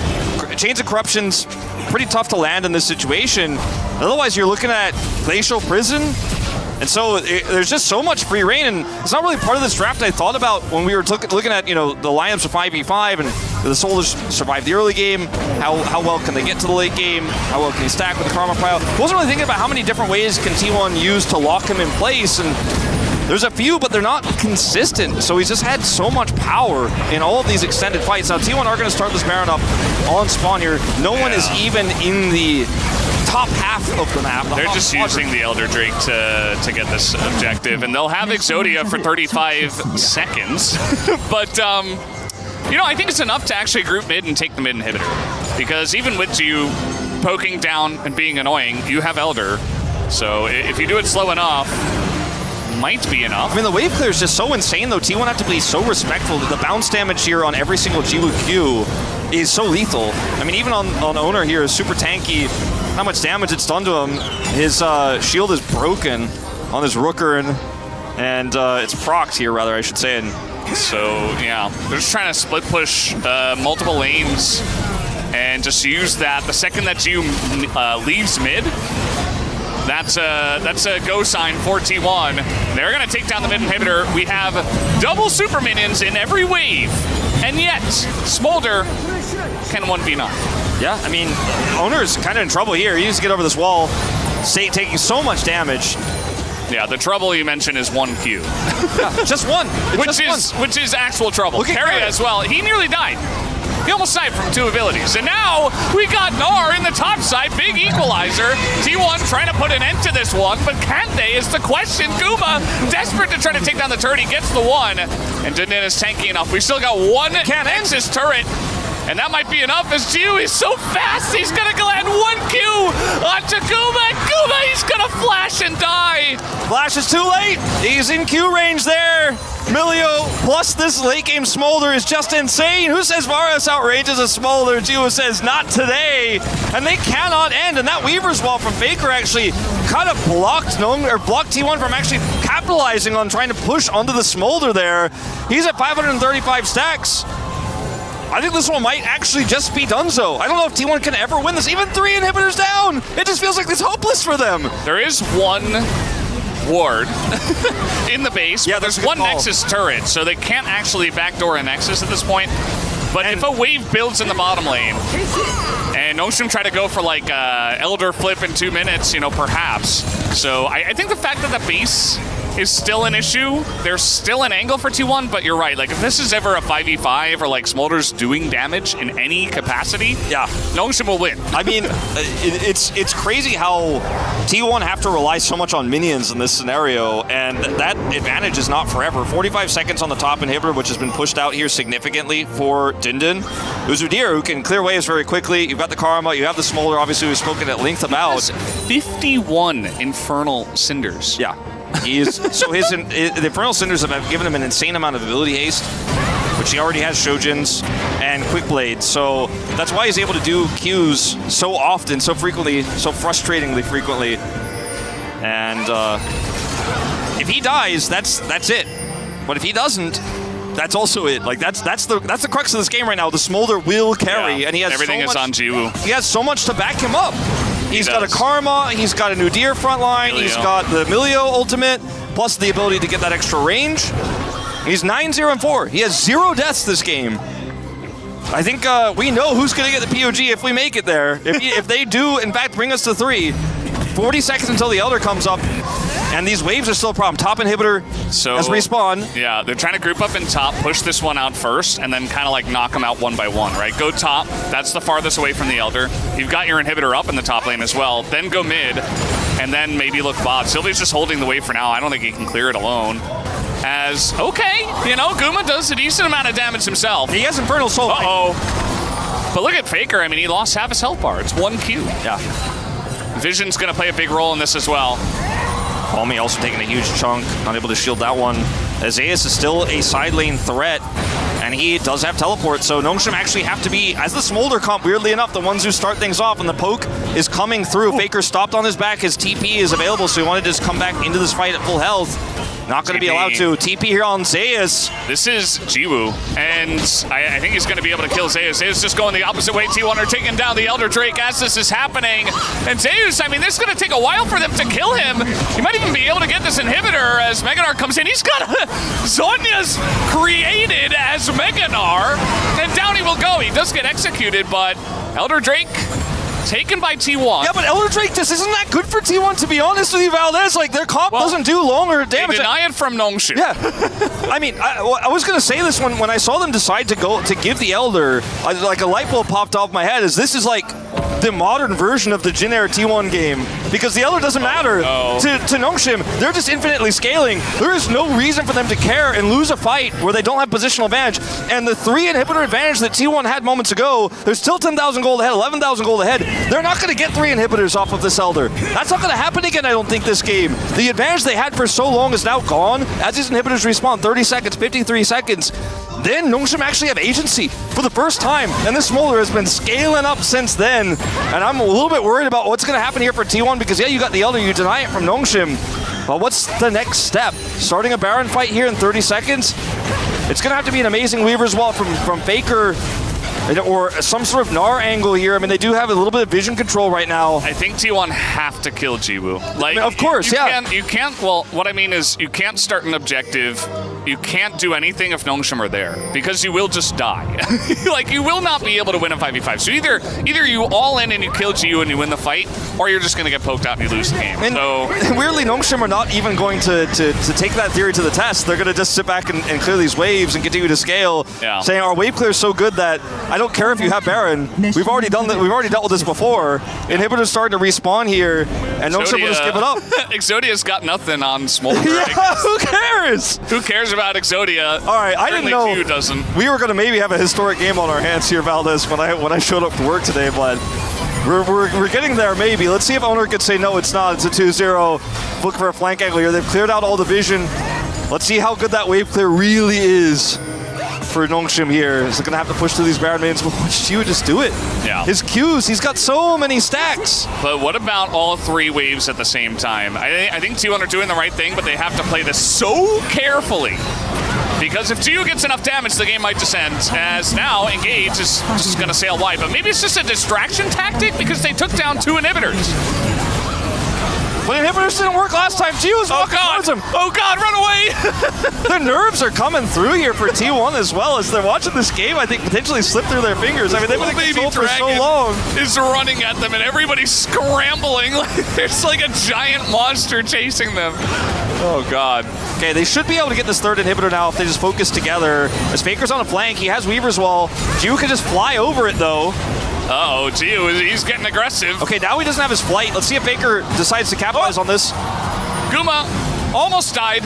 Chains of Corruption's pretty tough to land in this situation. Otherwise, you're looking at Glacial Prison. And so there's just so much free reign, and it's not really part of this draft I thought about when we were looking at, you know, the lineups of 5v5 and the Soldiers survive the early game. How well can they get to the late game? How well can they stack with the Karma Pile? I wasn't really thinking about how many different ways can T1 use to lock him in place, and there's a few, but they're not consistent. So he's just had so much power in all of these extended fights. Now T1 are going to start this Baron up on spawn here. No one is even in the top half of the map. They're just using the Elder Drake to get this objective, and they'll have Exodia for 35 seconds. But, you know, I think it's enough to actually group mid and take the mid inhibitor. Because even with you poking down and being annoying, you have Elder. So if you do it slow enough, might be enough. I mean, the wave clear is just so insane, though. T1 have to be so respectful. The bounce damage here on every single Q is so lethal. I mean, even on Owner here is super tanky. How much damage it's done to him. His shield is broken on his Rooker, and it's procced here, rather, I should say. And so, yeah, they're just trying to split push multiple lanes and just use that. The second that you leaves mid, that's a go sign for T1. They're going to take down the mid inhibitor. We have double super minions in every wave, and yet Smolder can 1v9. Yeah, I mean, Owner's kind of in trouble here. He needs to get over this wall, taking so much damage. Yeah, the trouble you mentioned is 1Q. Yeah, just one. Which is actual trouble. Look at KERIA as well. He nearly died. He almost died from 2 abilities. And now we got Gnar in the top side. Big equalizer. T1 trying to put an end to this one, but can they is the question. Kuma desperate to try to take down the turret. He gets the one. And Dinin is tanky enough. We still got one Nexus turret. And that might be enough as Jiu is so fast, he's gonna land 1Q onto Kuma, and Kuma, he's gonna flash and die. Flash is too late. He's in Q range there. Melio plus this late game Smolder is just insane. Who says Varus outrages a Smolder? Jiu says not today. And they cannot end. And that Weaver's Wall from Faker actually kind of blocked T1 from actually capitalizing on trying to push onto the Smolder there. He's at 535 stacks. I think this one might actually just be done so. I don't know if T1 can ever win this. Even 3 inhibitors down. It just feels like it's hopeless for them. There is one ward in the base. Yeah, there's one Nexus turret, so they can't actually backdoor a Nexus at this point. But if a wave builds in the bottom lane, and Ocean try to go for like Elder flip in 2 minutes, you know, perhaps. So I think the fact that the base is still an issue. There's still an angle for T1, but you're right. Like, if this is ever a 5v5 or like Smolder's doing damage in any capacity, yeah, Ocean will win. I mean, it's crazy how T1 have to rely so much on minions in this scenario, and that advantage is not forever. 45 seconds on the top inhibitor, which has been pushed out here significantly for Dindin. Uzudir, who can clear waves very quickly. You've got the Karma, you have the Smolder, obviously we've spoken at length about. 51 Infernal Cinders. Yeah. He is, so the Infernal Cinders have given him an insane amount of ability haste, which he already has Shojin's and Quick Blade. So that's why he's able to do Qs so often, so frequently, so frustratingly frequently. And if he dies, that's it. But if he doesn't, that's also it. Like that's the crux of this game right now. The Smolder will carry, and he has everything is on Jiu. He has so much to back him up. He's got a Karma, he's got a new Deer frontline, he's got the Milio ultimate, plus the ability to get that extra range. He's 9-0-4. He has 0 deaths this game. I think we know who's going to get the POG if we make it there. If they do, in fact, bring us to 3, 40 seconds until the Elder comes up, and these waves are still a problem. Top inhibitor has respawn. Yeah, they're trying to group up in top, push this one out first, and then kind of like knock them out one by one, right? Go top, that's the farthest away from the Elder. You've got your inhibitor up in the top lane as well. Then go mid, and then maybe look bot. Sylvia's just holding the wave for now. I don't think he can clear it alone. As, okay, you know, Guma does a decent amount of damage himself. He has Infernal Soul. Uh-oh. But look at Faker. I mean, he lost half his health bar. It's 1 Q. Yeah. Vision's going to play a big role in this as well. Palmy also taking a huge chunk, not able to shield that one. Zeus is still a side lane threat, and he does have teleport, so Nongshim actually have to be, as the Smolder comp, weirdly enough, the ones who start things off, and the poke is coming through. Faker stopped on his back, his TP is available, so he wanted to just come back into this fight at full health. Not going to be allowed to. TP here on Zeus. This is Jiwoo, and I think he's going to be able to kill Zeus. Zeus just going the opposite way. T1 are taking down the Elder Drake as this is happening. And Zeus, I mean, this is going to take a while for them to kill him. He might even be able to get this inhibitor as Meganar comes in. He's got Zonya's created as Meganar, and down he will go. He does get executed, but Elder Drake taken by T1. Yeah, but Elder Drake just isn't that good for T1, to be honest with you, Valdez. Like, their comp doesn't do longer damage. They deny it from Nongshim. Yeah. I mean, I was going to say this when I saw them decide to give the Elder, like a light bulb popped off my head, is this is like the modern version of the Jin Air T1 game, because the Elder doesn't matter to Nongshim. They're just infinitely scaling. There is no reason for them to care and lose a fight where they don't have positional advantage. And the 3 inhibitor advantage that T1 had moments ago, they're still 10,000 gold ahead, 11,000 gold ahead. They're not going to get 3 inhibitors off of this Elder. That's not going to happen again, I don't think, this game. The advantage they had for so long is now gone. As these inhibitors respawn, 30 seconds, 53 seconds, then Nongshim actually have agency for the first time. And this Smolder has been scaling up since then. And I'm a little bit worried about what's going to happen here for T1, because yeah, you got the Elder, you deny it from Nongshim. But what's the next step? Starting a Baron fight here in 30 seconds? It's going to have to be an amazing Weaver's Wall from Faker, or some sort of Gnar angle here. I mean, they do have a little bit of vision control right now. I think T1 have to kill Jiwoo. Like, I mean, of course, you can't, well, what I mean is you can't start an objective. You can't do anything if Nongshim are there, because you will just die. Like, you will not be able to win a 5v5. So either you all in and you kill Jiwoo and you win the fight, or you're just going to get poked out and you lose the game. And so weirdly, Nongshim are not even going to take that theory to the test. They're going to just sit back and clear these waves and continue to scale, saying our wave clear is so good that I don't care if you have Baron. We've already done that. We've already dealt with this before. Inhibitor's starting to respawn here, and Nongshim will just give it up. Exodia's got nothing on Smolder. Yeah, who cares? Who cares about Exodia? All right, I didn't know. Q doesn't. We were going to maybe have a historic game on our hands here, Valdez, when I showed up to work today, but we're getting there maybe. Let's see if Owner could say no, it's not. It's a 2-0. Look for a flank angle here. They've cleared out all the vision. Let's see how good that wave clear really is for Nongshim here. He's going to have to push through these Baron mains. Watch you just do it. Yeah. His Qs, he's got so many stacks. But what about all 3 waves at the same time? I think T1 are doing the right thing, but they have to play this so carefully. Because if Jiwoo gets enough damage, the game might just end. As now, Engage is just going to sail wide. But maybe it's just a distraction tactic because they took down 2 inhibitors. But inhibitors didn't work last time. Jiwoo's walking towards him. Oh God, run away! The nerves are coming through here for T1 as well. As they're watching this game, I think potentially slip through their fingers. I mean, they've been in control for so long. Is running at them and everybody's scrambling. There's like a giant monster chasing them. Oh God. Okay, they should be able to get this 3rd inhibitor now if they just focus together. As Faker's on a flank, he has Weaver's Wall. Jiwoo can just fly over it though. Uh-oh, Jiwoo, he's getting aggressive. Okay, now he doesn't have his flight. Let's see if Faker decides to capitalize on this. Guma almost died.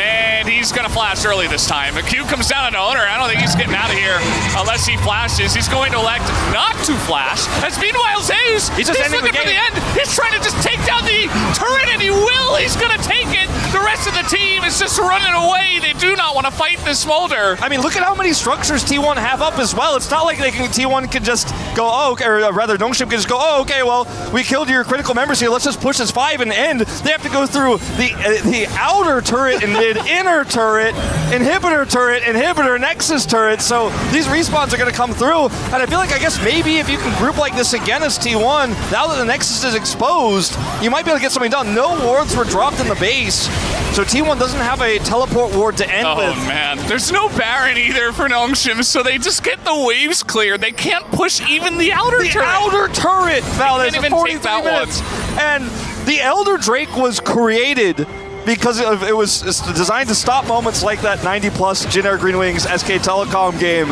And he's going to flash early this time. A Q comes down on Owner. I don't think he's getting out of here unless he flashes. He's going to elect not to flash. As meanwhile, Zeus, he's looking for the end. He's trying to just take down the turret, and he will. He's going to take it. The rest of the team is just running away. They do not want to fight this Smolder. I mean, look at how many structures T1 have up as well. It's not like T1 can just go, oh, okay, or rather, Nongshim can just go, oh, okay, well, we killed your critical members here. Let's just push this 5 and end. They have to go through the outer turret and mid, inner turret, inhibitor, nexus turret. So these respawns are going to come through. And I feel like, I guess maybe if you can group like this again as T1, now that the nexus is exposed, you might be able to get something done. No wards were dropped in the base, so T1 doesn't have a teleport ward to end with. Oh man, there's no Baron either for Nongshim, so they just get the waves cleared. They can't push even the outer turret. The outer turret, Valdez, can't even 43 take that minutes. one. And the Elder Drake was created because it was designed to stop moments like that 90-plus Generic Green Wings SK Telecom game.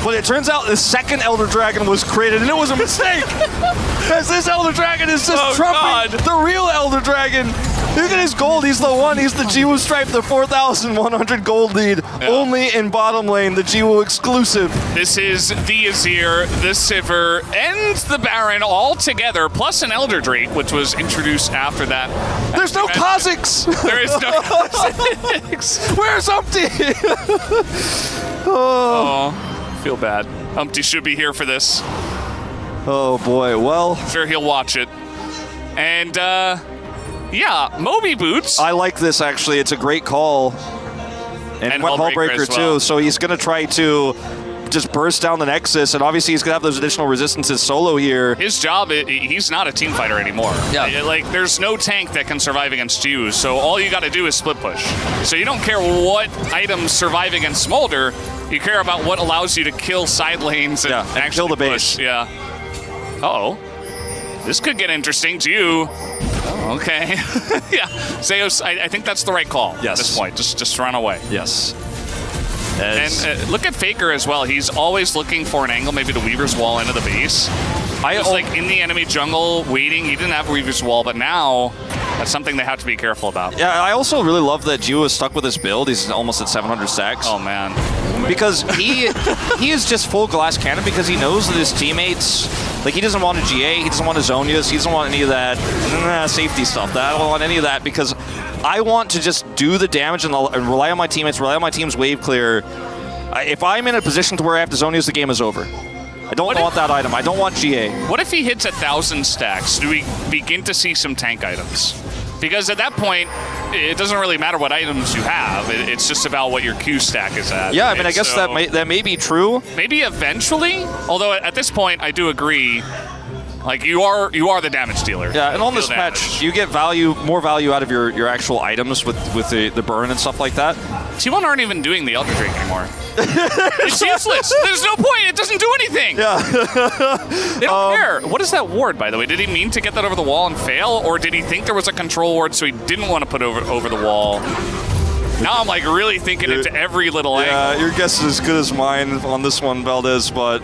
But it turns out the second Elder Dragon was created, and it was a mistake. As this Elder Dragon is just trumping the real Elder Dragon. Look at his gold. He's the one. He's the Jiwoo Stripe, the 4,100 gold lead. Yeah. Only in bottom lane, the Jiwoo exclusive. This is the Azir, the Sivir, and the Baron all together, plus an Elder Drake, which was introduced after that. There's no Kha'Zix. There is no Kha'Zix. Where's Humpty? Oh, feel bad. Humpty should be here for this. Oh boy, well. I'm sure he'll watch it. And, yeah, Moby Boots. I like this, actually. It's a great call. And went Hullbreaker, too. So he's going to try to just burst down the Nexus, and obviously he's going to have those additional resistances solo here. His job, he's not a team fighter anymore. Yeah. Like, there's no tank that can survive against you, so all you got to do is split push. So you don't care what items survive against Smolder, you care about what allows you to kill side lanes and actually kill the base. Push. Yeah. Uh-oh. This could get interesting to you. Oh, okay. Yeah. Zeus, I think that's the right call at this point. Just run away. Yes. And look at Faker as well. He's always looking for an angle, maybe to Weaver's Wall into the base. He was like in the enemy jungle waiting. He didn't have Weaver's Wall, but now that's something they have to be careful about. Yeah, I also really love that Jiwoo is stuck with this build. He's almost at 700 stacks. Oh, man. Because he is just full glass cannon because he knows that his teammates, like, he doesn't want a GA, he doesn't want a Zonias, he doesn't want any of that safety stuff. I don't want any of that because I want to just do the damage and rely on my teammates, rely on my team's wave clear. If I'm in a position to where I have to Zonias, the game is over. I don't want that item. I don't want GA. What if he hits 1,000 stacks? Do we begin to see some tank items? Because at that point, it doesn't really matter what items you have. It's just about what your Q stack is at. Yeah, I mean, I guess that may be true. Maybe eventually, although at this point, I do agree. Like, you are the damage dealer. Yeah, and on this patch, you get more value out of your actual items with the burn and stuff like that. T1 aren't even doing the Elder Drake anymore. It's useless. There's no point. It doesn't do anything. Yeah. They don't care. What is that ward, by the way? Did he mean to get that over the wall and fail? Or did he think there was a control ward so he didn't want to put over the wall? Now I'm like really thinking into every little angle. Yeah, your guess is as good as mine on this one, Valdez, but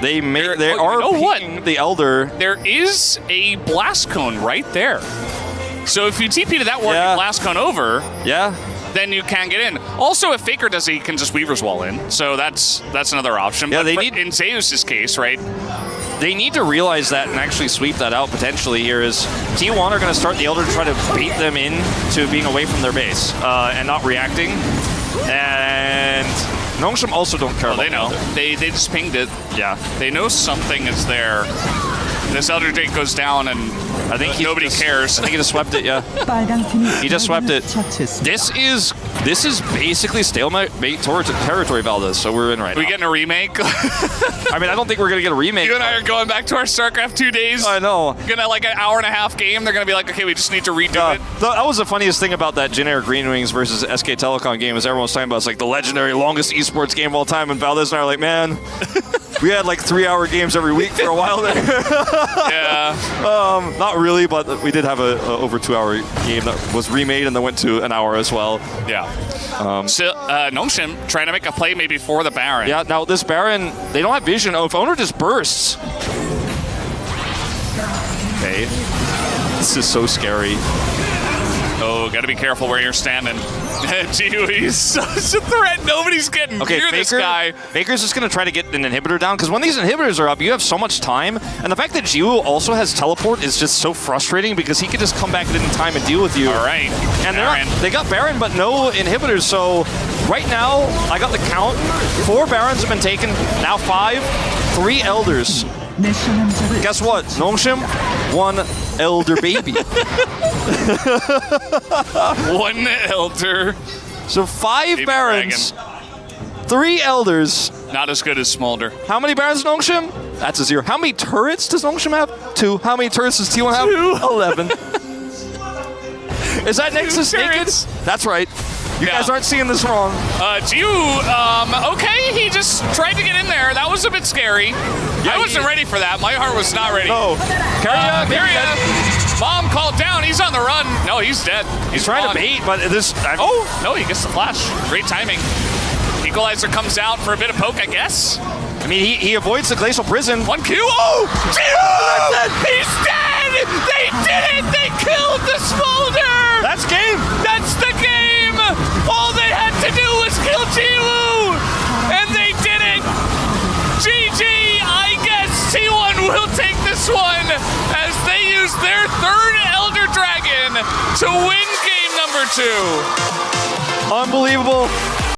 they are picking the Elder. There is a blast cone right there. So if you TP to that ward and blast cone over, then you can get in. Also, if Faker does it, he can just Weaver's Wall in. So that's another option. Yeah, but in Zeus's case, right? They need to realize that and actually sweep that out potentially here is T1 are going to start the Elder to try to bait them in to being away from their base and not reacting. And Nongshim also don't care about they know. They just pinged it. Yeah. They know something is there. This Elder Drake goes down and I think nobody cares. I think he just swept it, yeah. He just swept it. This is basically stalemate territory, Valdez, so we're in right now. We getting a remake? I mean, I don't think we're going to get a remake. You and I are going back to our StarCraft 2 days. I know. Gonna like an hour and a half game, they're going to be like, okay, we just need to redo it. That was the funniest thing about that Generic Green Wings versus SK Telecom game is everyone was talking about it's like the legendary longest esports game of all time, and Valdez and I are like, man, we had like 3-hour games every week for a while there. Yeah. Not really, but we did have a over 2-hour game that was remade and then went to an hour as well. Yeah. So Nongshim trying to make a play maybe for the Baron. Yeah, now this Baron, they don't have vision. Oh, if Owner just bursts. Okay. This is so scary. Oh, gotta be careful where you're standing. He's such a threat. Nobody's getting near this guy. Baker's just going to try to get an inhibitor down, because when these inhibitors are up, you have so much time. And the fact that Jiwoo also has teleport is just so frustrating, because he could just come back at any time and deal with you. All right. And they got Baron, but no inhibitors, so Right now, I got the count. 4 Barons have been taken, now 5, 3 Elders. Guess what? Nongshim, 1 Elder baby. 1 Elder. So 5 Baby Barons, 3 Elders. Not as good as Smolder. How many Barons does Nongshim? That's a 0. How many turrets does Nongshim have? 2. How many turrets does T1 have? 11. Is that Nexus naked? That's right. You guys aren't seeing this wrong. Okay, he just tried to get in there. That was a bit scary. I wasn't ready for that. My heart was not ready. No. KERIA. Mom called down. He's on the run. No, he's dead. He's trying to bait, but this... No, he gets the flash. Great timing. Equalizer comes out for a bit of poke, I guess. I mean, he avoids the Glacial Prison. 1Q. Oh! He's dead! They did it! They killed the Smolder! That's game! That's the game! All they had to do was kill Jiwoo! And they did it! GG! I guess T1 will take this one as they use their 3rd Elder Dragon to win game number 2. Unbelievable.